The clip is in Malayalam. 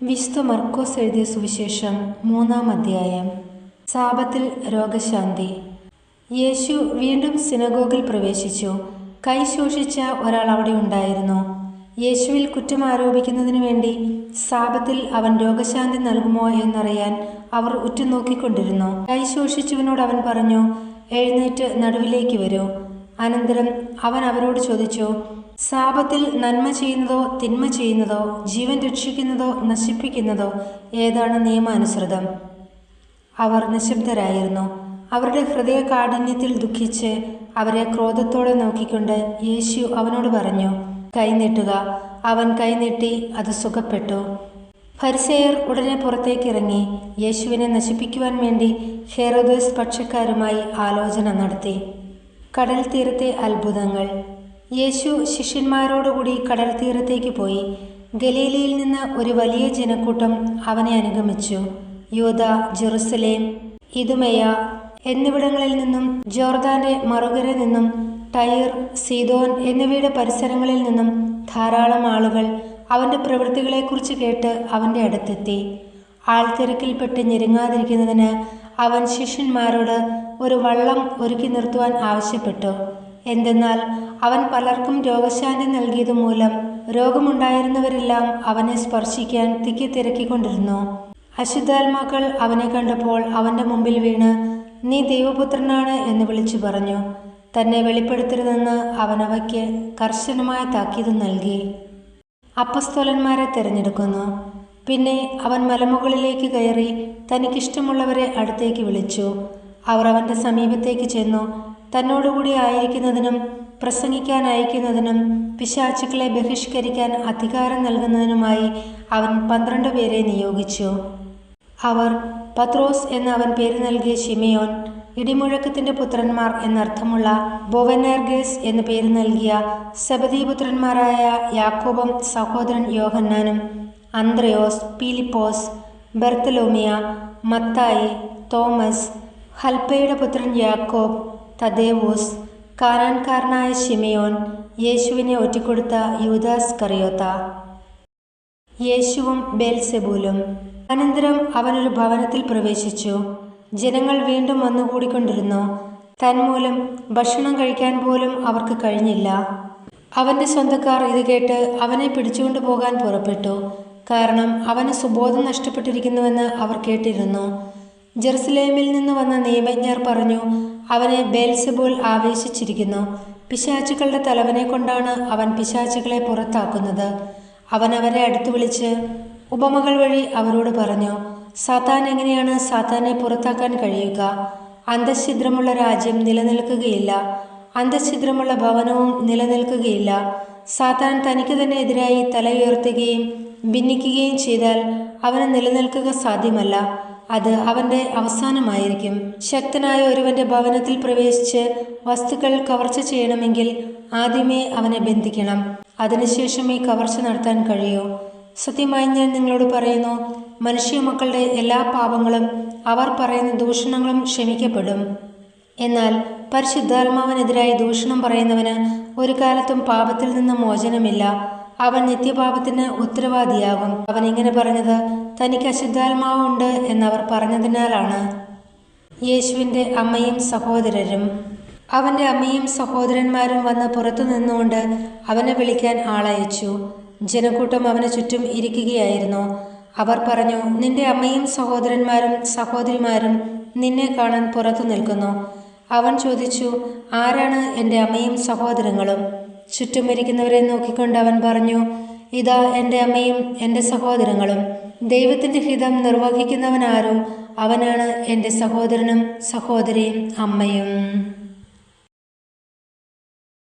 വിശുദ്ധ മർക്കോസ് എഴുതിയ സുവിശേഷം 3-ാം അധ്യായം. സാബത്തിൽ രോഗശാന്തി. യേശു വീണ്ടും സിനഗോഗിൽ പ്രവേശിച്ചു. കൈ ശോഷിച്ച ഒരാൾ അവിടെ ഉണ്ടായിരുന്നു. യേശുവിൽ കുറ്റം ആരോപിക്കുന്നതിനു വേണ്ടി സാബത്തിൽ അവൻ രോഗശാന്തി നൽകുമോ എന്നറിയാൻ അവർ ഉറ്റുനോക്കിക്കൊണ്ടിരുന്നു. കൈ ശോഷിച്ചവനോട് അവൻ പറഞ്ഞു, എഴുന്നേറ്റ് നടുവിലേക്ക് വരൂ. അനന്തരം അവൻ അവരോട് ചോദിച്ചു, സാബത്തിൽ നന്മ ചെയ്യുന്നതോ തിന്മ ചെയ്യുന്നതോ, ജീവൻ രക്ഷിക്കുന്നതോ നശിപ്പിക്കുന്നതോ ഏതാണ് നിയമാനുസൃതം? അവർ നിശബ്ദരായിരുന്നു. അവരുടെ ഹൃദയ കാഠിന്യത്തിൽ ദുഃഖിച്ച് അവരെ ക്രോധത്തോടെ നോക്കിക്കൊണ്ട് യേശു അവനോട് പറഞ്ഞു, കൈനീട്ടുക. അവൻ കൈനീട്ടി, അത് സുഖപ്പെട്ടു. ഫരിസേയർ ഉടനെ പുറത്തേക്ക് ഇറങ്ങി യേശുവിനെ നശിപ്പിക്കുവാൻ വേണ്ടി ഹെരോദോസ് പക്ഷക്കാരുമായി ആലോചന നടത്തി. കടൽ തീരത്തെ അത്ഭുതങ്ങൾ. യേശു ശിഷ്യന്മാരോടുകൂടി കടൽ തീരത്തേക്ക് പോയി. ഗലീലയിൽ നിന്ന് ഒരു വലിയ ജനക്കൂട്ടം അവനെ അനുഗമിച്ചു. യൂദ, ജെറുസലേം, ഇദുമയ എന്നിവിടങ്ങളിൽ നിന്നും, ജോർദാന്റെ മറുകരയിൽ നിന്നും, ടൈർ, സീദോൻ എന്നിവയുടെ പരിസരങ്ങളിൽ നിന്നും ധാരാളം ആളുകൾ അവൻ്റെ പ്രവൃത്തികളെക്കുറിച്ച് കേട്ട് അവൻ്റെ അടുത്തെത്തി. ആൾത്തിരക്കിൽപ്പെട്ട് ഞെരുങ്ങാതിരിക്കുന്നതിന് അവൻ ശിഷ്യന്മാരോട് ഒരു വള്ളം ഒരുക്കി നിർത്തുവാൻ ആവശ്യപ്പെട്ടു. എന്തെന്നാൽ അവൻ പലർക്കും രോഗശാന്തി നൽകിയതുമൂലം രോഗമുണ്ടായിരുന്നവരെല്ലാം അവനെ സ്പർശിക്കാൻ തിക്കിത്തിരക്കിക്കൊണ്ടിരുന്നു. അശുദ്ധാത്മാക്കൾ അവനെ കണ്ടപ്പോൾ അവൻ്റെ മുമ്പിൽ വീണ്, നീ ദൈവപുത്രനാണ് എന്ന് വിളിച്ചു പറഞ്ഞു. തന്നെ വെളിപ്പെടുത്തരുതെന്ന് അവൻ അവയ്ക്ക് കർശനമായ താക്കീത് നൽകി. അപ്പസ്തോലന്മാരെ തിരഞ്ഞെടുക്കുന്നു. പിന്നെ അവൻ മലമുകളിലേക്ക് കയറി തനിക്കിഷ്ടമുള്ളവരെ അടുത്തേക്ക് വിളിച്ചു. അവർ അവൻ്റെ സമീപത്തേക്ക് ചെന്നു. തന്നോടുകൂടി ആയിരിക്കുന്നതിനും പ്രസംഗിക്കാൻ അയക്കുന്നതിനും പിശാചുക്കളെ ബഹിഷ്കരിക്കാൻ അധികാരം നൽകുന്നതിനുമായി അവൻ 12 പേരെ നിയോഗിച്ചു. അവർ പത്രോസ് എന്ന് അവൻ പേര് നൽകിയ ശിമയോൻ, ഇടിമുഴക്കത്തിൻ്റെ പുത്രന്മാർ എന്നർത്ഥമുള്ള ബൊവനേർഗേസ് എന്ന് പേര് നൽകിയ സെബദീപുത്രന്മാരായ യാക്കോബും സഹോദരൻ യോഹന്നാനും, അന്ത്രയോസ്, പീലിപ്പോസ്, ബർത്തലോമിയ, മത്തായി, തോമസ്, ഹൽപ്പയുടെ പുത്രൻ യാക്കോബ്, തദേവൂസ്, കാനാൻകാരനായ ശിമയോൻ, യേശുവിനെ ഒറ്റിക്കൊടുത്ത യൂദാസ് കറിയോത്ത. യേശുവും ബേൽസെബൂലും. അനന്തരം അവനൊരു ഭവനത്തിൽ പ്രവേശിച്ചു. ജനങ്ങൾ വീണ്ടും വന്നുകൂടിക്കൊണ്ടിരുന്നു. തന്മൂലം ഭക്ഷണം കഴിക്കാൻ പോലും അവർക്ക് കഴിഞ്ഞില്ല. അവൻ്റെ സ്വന്തക്കാർ ഇത് കേട്ട് അവനെ പിടിച്ചുകൊണ്ടു പോകാൻ പുറപ്പെട്ടു. കാരണം അവന് സുബോധം നഷ്ടപ്പെട്ടിരിക്കുന്നുവെന്ന് അവർ കേട്ടിരുന്നു. ജെറുസലേമിൽ നിന്ന് വന്ന നിയമജ്ഞർ പറഞ്ഞു, അവനെ ബേൽസെബൂൽ ആവേശിച്ചിരിക്കുന്നു. പിശാചുക്കളുടെ തലവനെ കൊണ്ടാണ് അവൻ പിശാചുക്കളെ പുറത്താക്കുന്നത്. അവൻ അവരെ അടുത്തു വിളിച്ച് ഉപമകൾ വഴി അവരോട് പറഞ്ഞു, സാത്താൻ എങ്ങനെയാണ് സാത്താനെ പുറത്താക്കാൻ കഴിയുക? അന്തഃഛിദ്രമുള്ള രാജ്യം നിലനിൽക്കുകയില്ല, അന്തഃഛിദ്രമുള്ള ഭവനവും നിലനിൽക്കുകയില്ല. സാത്താൻ തനിക്ക് തന്നെ എതിരായി തല ഉയർത്തുകയും ഭിന്നിക്കുകയും ചെയ്താൽ അവന് നിലനിൽക്കുക സാധ്യമല്ല. അത് അവൻ്റെ അവസാനമായിരിക്കും. ശക്തനായ ഒരുവന്റെ ഭവനത്തിൽ പ്രവേശിച്ച് വസ്തുക്കൾ കവർച്ച ചെയ്യണമെങ്കിൽ ആദ്യമേ അവനെ ബന്ധിക്കണം. അതിനുശേഷമേ കവർച്ച നടത്താൻ കഴിയൂ. സത്യമായി ഞാൻ നിങ്ങളോട് പറയുന്നു, മനുഷ്യ മക്കളുടെ എല്ലാ പാപങ്ങളും അവർ പറയുന്ന ദൂഷണങ്ങളും ക്ഷമിക്കപ്പെടും. എന്നാൽ പരിശുദ്ധാത്മാവിനെതിരായി ദൂഷണം പറയുന്നവന് ഒരു കാലത്തും പാപത്തിൽ നിന്ന് മോചനമില്ല. അവൻ നിത്യപാപത്തിന് ഉത്തരവാദിയാകും. അവൻ ഇങ്ങനെ പറഞ്ഞത് തനിക്ക് അശുദ്ധാത്മാവ് ഉണ്ട് എന്നവർ പറഞ്ഞതിനാലാണ്. യേശുവിൻ്റെ അമ്മയും സഹോദരരും. അവൻ്റെ അമ്മയും സഹോദരന്മാരും വന്ന് പുറത്തു നിന്നുകൊണ്ട് അവനെ വിളിക്കാൻ ആളയച്ചു. ജനക്കൂട്ടം അവന് ചുറ്റും ഇരിക്കുകയായിരുന്നു. അവർ പറഞ്ഞു, നിന്റെ അമ്മയും സഹോദരന്മാരും സഹോദരിമാരും നിന്നെ കാണാൻ പുറത്തു നിൽക്കുന്നു. അവൻ ചോദിച്ചു, ആരാണ് എൻ്റെ അമ്മയും സഹോദരങ്ങളും? ചുറ്റും ഇരിക്കുന്നവരെ നോക്കിക്കൊണ്ട് അവൻ പറഞ്ഞു, ഇതാ എൻ്റെ അമ്മയും എൻ്റെ സഹോദരങ്ങളും. ദൈവത്തിൻ്റെ ഹിതം നിർവഹിക്കുന്നവനാരോ അവനാണ് എൻ്റെ സഹോദരനും സഹോദരിയും അമ്മയും.